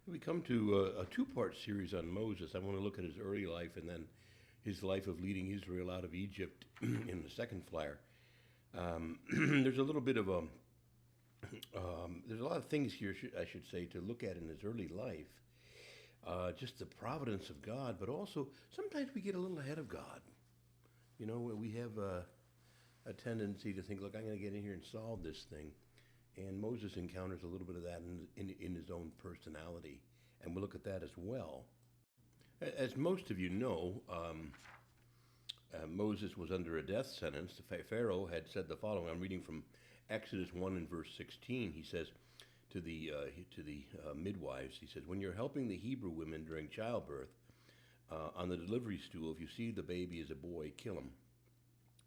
We come to a two-part series on Moses. I want to look at his early life and then his life of leading Israel out of Egypt in the second flyer. There's a little bit of there's a lot of things here, I should say, to look at in his early life. Just the providence of God, but also sometimes we get a little ahead of God. You know, we have a tendency to think, look, I'm going to get in here and solve this thing. And Moses encounters a little bit of that in his own personality. And we'll look at that as well. As most of you know, Moses was under a death sentence. Pharaoh had said the following. I'm reading from Exodus 1 and verse 16. He says to the midwives, he says, when you're helping the Hebrew women during childbirth, on the delivery stool, if you see the baby is a boy, kill him.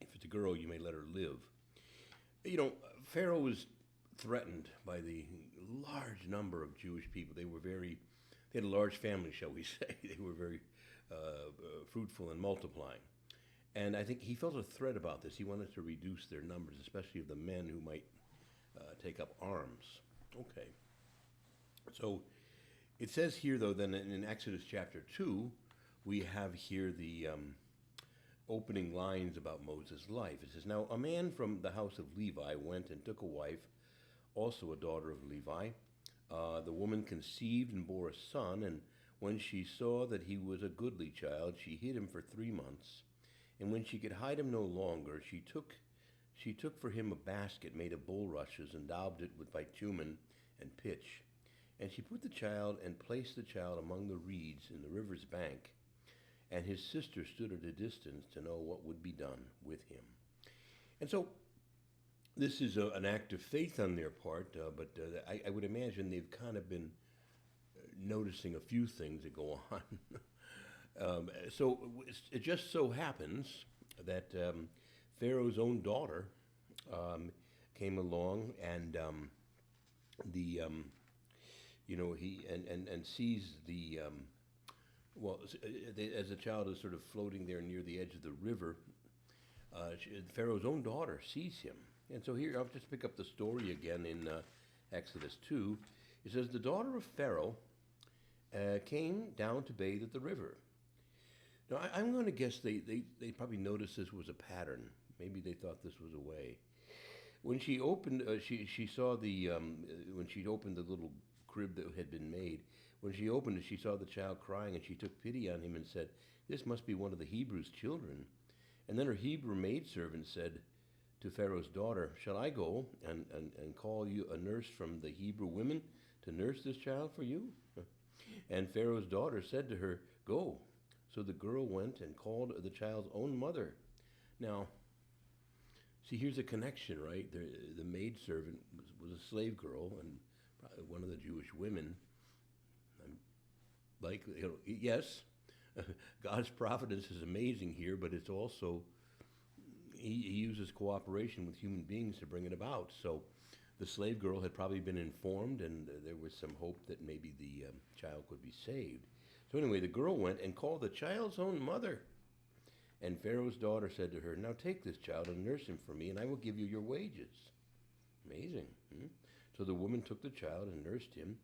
If it's a girl, you may let her live. You know, Pharaoh was threatened by the large number of Jewish people. They had a large family, shall we say. They were very fruitful and multiplying. And I think he felt a threat about this. He wanted to reduce their numbers, especially of the men who might take up arms. Okay. So it says here, though, then in Exodus chapter 2, we have here the opening lines about Moses' life. It says, now a man from the house of Levi went and took a wife, also a daughter of Levi. The woman conceived and bore a son, and when she saw that he was a goodly child, she hid him for 3 months. And when she could hide him no longer, she took for him a basket made of bulrushes and daubed it with bitumen and pitch. And she put the child and placed the child among the reeds in the river's bank. And his sister stood at a distance to know what would be done with him. And so this is an act of faith on their part, but I would imagine they've kind of been noticing a few things that go on. So it just so happens that Pharaoh's own daughter came along, and he sees the as the child is sort of floating there near the edge of the river. Pharaoh's own daughter sees him. And so here, I'll just pick up the story again in Exodus 2. It says, the daughter of Pharaoh came down to bathe at the river. Now, I'm going to guess they probably noticed this was a pattern. Maybe they thought this was a way. When she opened, she saw when she opened the little crib that had been made, when she opened it, she saw the child crying, and she took pity on him and said, this must be one of the Hebrews' children. And then her Hebrew maidservant said to Pharaoh's daughter, shall I go and call you a nurse from the Hebrew women to nurse this child for you? And Pharaoh's daughter said to her, go. So the girl went and called the child's own mother. Now, see, here's a connection, right? The maidservant was a slave girl and probably one of the Jewish women. Yes, God's providence is amazing here, but it's also, he uses cooperation with human beings to bring it about. So the slave girl had probably been informed, and there was some hope that maybe the child could be saved. So anyway, the girl went and called the child's own mother. And Pharaoh's daughter said to her, now take this child and nurse him for me, and I will give you your wages. Amazing. So the woman took the child and nursed him,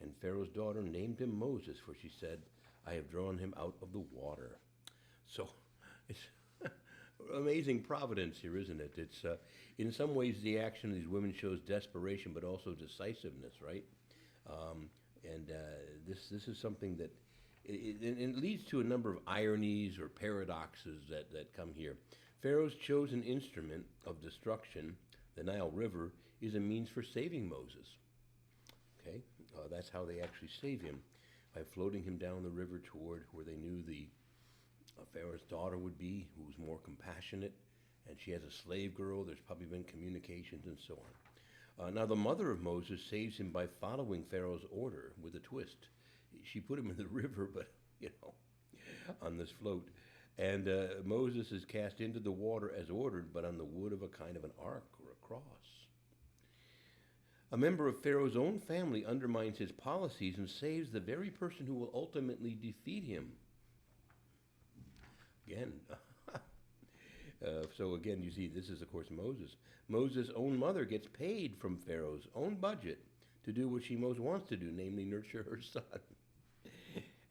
and Pharaoh's daughter named him Moses, for she said, I have drawn him out of the water. So it's amazing providence here, isn't it? It's in some ways the action of these women shows desperation, but also decisiveness, right? This is something that it leads to a number of ironies or paradoxes that come here. Pharaoh's chosen instrument of destruction, the Nile River, is a means for saving Moses. Okay, that's how they actually save him, by floating him down the river toward where they knew the Pharaoh's daughter would be, who was more compassionate, and she has a slave girl. There's probably been communications and so on. Now the mother of Moses saves him by following Pharaoh's order with a twist. She put him in the river, but, on this float. And Moses is cast into the water as ordered, but on the wood of a kind of an ark or a cross. A member of Pharaoh's own family undermines his policies and saves the very person who will ultimately defeat him. Again, so again, you see, this is, of course, Moses. Moses' own mother gets paid from Pharaoh's own budget to do what she most wants to do, namely nurture her son.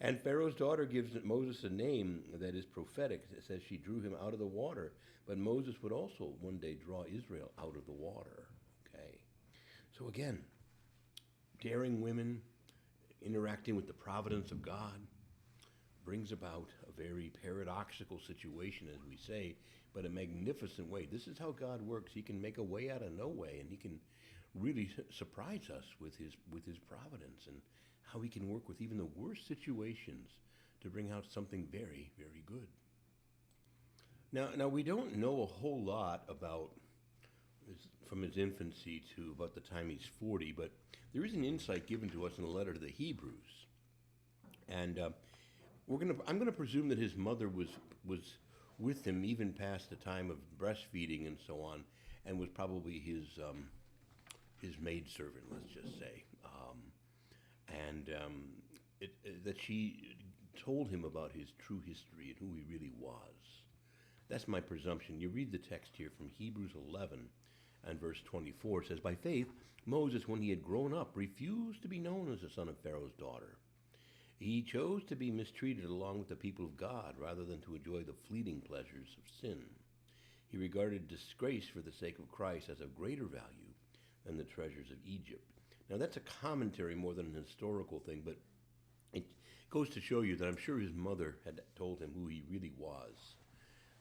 And Pharaoh's daughter gives Moses a name that is prophetic. It says she drew him out of the water, but Moses would also one day draw Israel out of the water. Okay. So again, daring women interacting with the providence of God brings about a very paradoxical situation, as we say, but a magnificent way. This is how God works. He can make a way out of no way, and he can really surprise us with his providence and how he can work with even the worst situations to bring out something very, very good. Now we don't know a whole lot about from his infancy to about the time he's 40, but there is an insight given to us in a letter to the Hebrews, and I'm gonna presume that his mother was with him even past the time of breastfeeding and so on, and was probably his maidservant, let's just say, that she told him about his true history and who he really was. That's my presumption. You read the text here from Hebrews 11 and verse 24. It says, "By faith, Moses, when he had grown up, refused to be known as the son of Pharaoh's daughter. He chose to be mistreated along with the people of God rather than to enjoy the fleeting pleasures of sin. He regarded disgrace for the sake of Christ as of greater value than the treasures of Egypt." Now that's a commentary more than an historical thing, but it goes to show you that I'm sure his mother had told him who he really was,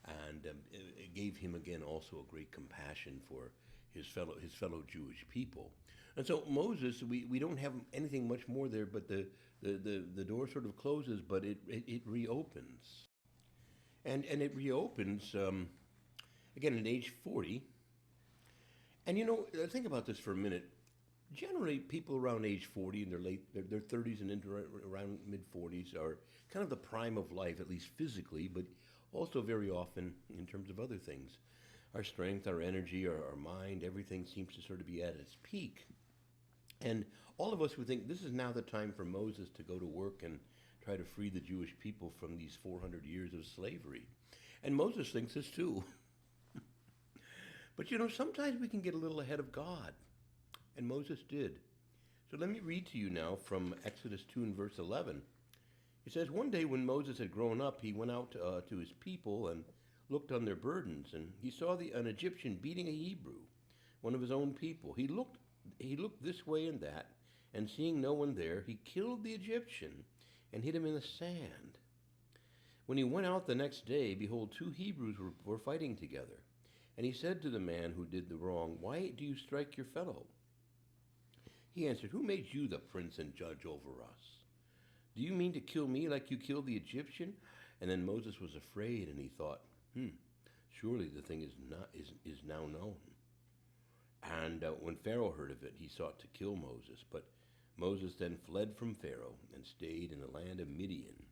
and it gave him again also a great compassion for his fellow Jewish people. And so Moses, we don't have anything much more there, but the door sort of closes, but it reopens, and it reopens again at age 40. And think about this for a minute. Generally, people around age 40 in their 30s and into around mid-40s are kind of the prime of life, at least physically, but also very often in terms of other things. Our strength, our energy, our mind, everything seems to sort of be at its peak. And all of us would think this is now the time for Moses to go to work and try to free the Jewish people from these 400 years of slavery. And Moses thinks this too. But sometimes we can get a little ahead of God. And Moses did. So let me read to you now from Exodus 2 and verse 11. It says, "One day when Moses had grown up, he went out to his people and looked on their burdens, and he saw an Egyptian beating a Hebrew, one of his own people. He looked this way and that, and seeing no one there, he killed the Egyptian and hid him in the sand. When he went out the next day, behold, 2 Hebrews were fighting together. And he said to the man who did the wrong, 'Why do you strike your fellow?' He answered, 'Who made you the prince and judge over us? Do you mean to kill me like you killed the Egyptian?' And then Moses was afraid, and he thought, surely the thing is now known. And when Pharaoh heard of it, he sought to kill Moses. But Moses then fled from Pharaoh and stayed in the land of Midian,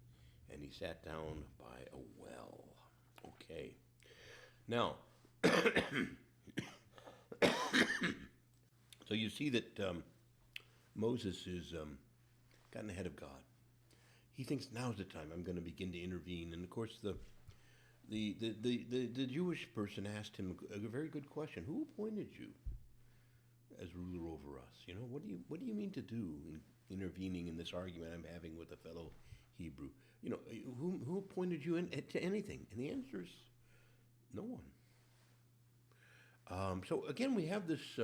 and he sat down by a well." Okay. Now, so you see that Moses is gotten ahead of God. He thinks now's the time I'm going to begin to intervene. And of course, the Jewish person asked him a very good question: "Who appointed you as ruler over us? What do you mean to do in intervening in this argument I'm having with a fellow Hebrew? Who appointed you to anything?" And the answer is no one. So again, we have this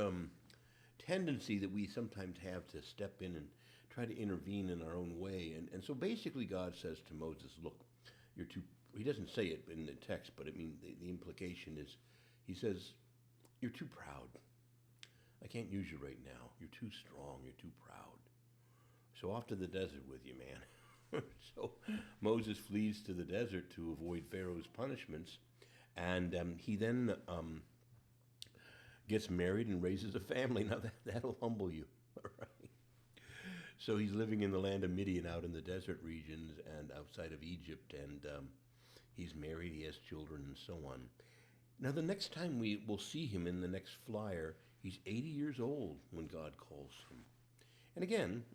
tendency that we sometimes have to step in and try to intervene in our own way. And so basically God says to Moses, look, he doesn't say it in the text, but the implication is, he says, "You're too proud. I can't use you right now. You're too strong. You're too proud. So off to the desert with you, man." So Moses flees to the desert to avoid Pharaoh's punishments. And he then gets married and raises a family. Now that'll humble you, all right? So he's living in the land of Midian out in the desert regions and outside of Egypt, and he's married, he has children, and so on. Now the next time we will see him in the next flyer, he's 80 years old when God calls him. And again,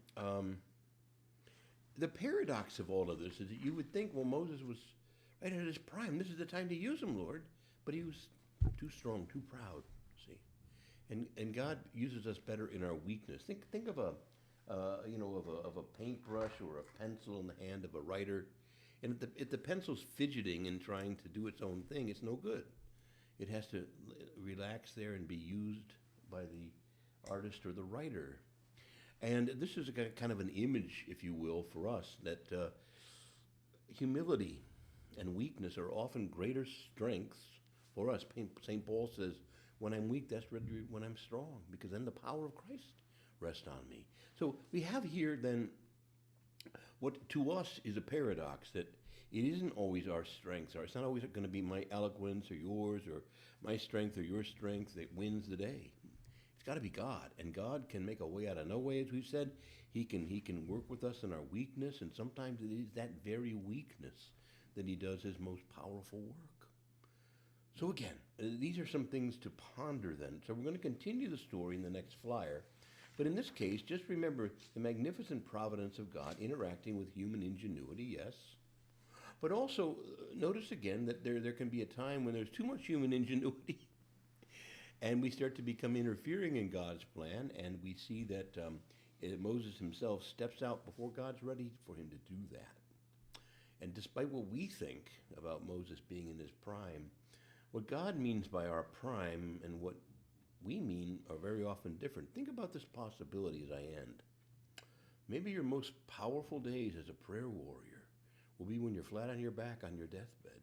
the paradox of all of this is that you would think, well, Moses was right at his prime. This is the time to use him, Lord. But he was too strong, too proud, see. And God uses us better in our weakness. Think of a of a paintbrush or a pencil in the hand of a writer, and if the pencil's fidgeting and trying to do its own thing, it's no good. It has to relax there and be used by the artist or the writer. And this is a kind of an image, if you will, for us that humility and weakness are often greater strengths for us. St. Paul says, when I'm weak, that's really when I'm strong, because then the power of Christ rests on me. So we have here then what to us is a paradox, that it isn't always our strengths. It's not always going to be my eloquence or yours or my strength or your strength that wins the day. It's got to be God, and God can make a way out of no way, as we've said. He can work with us in our weakness, and sometimes it is that very weakness that He does His most powerful work. So again, these are some things to ponder then. So we're going to continue the story in the next flyer. But in this case, just remember the magnificent providence of God interacting with human ingenuity, yes. But also notice again that there can be a time when there's too much human ingenuity and we start to become interfering in God's plan, and we see that Moses himself steps out before God's ready for him to do that. And despite what we think about Moses being in his prime, what God means by our prime and what we mean are very often different. Think about this possibility as I end. Maybe your most powerful days as a prayer warrior will be when you're flat on your back on your deathbed.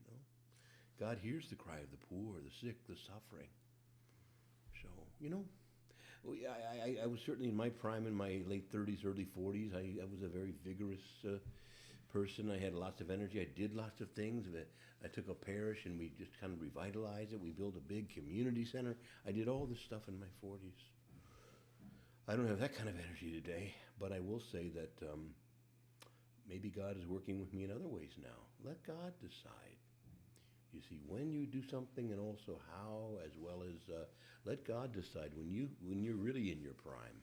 You know, God hears the cry of the poor, the sick, the suffering. So, I was certainly in my prime in my late 30s, early 40s. I was a very vigorous person. I had lots of energy. I did lots of things. I took a parish and we just kind of revitalized it. We built a big community center. I did all this stuff in my 40s. I don't have that kind of energy today, but I will say that maybe God is working with me in other ways now. Let God decide. You see, when you do something, and also how, as well as let God decide when you're really in your prime.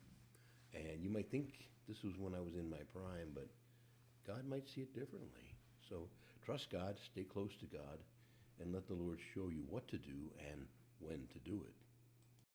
And you might think this was when I was in my prime, but God might see it differently. So trust God, stay close to God, and let the Lord show you what to do and when to do it.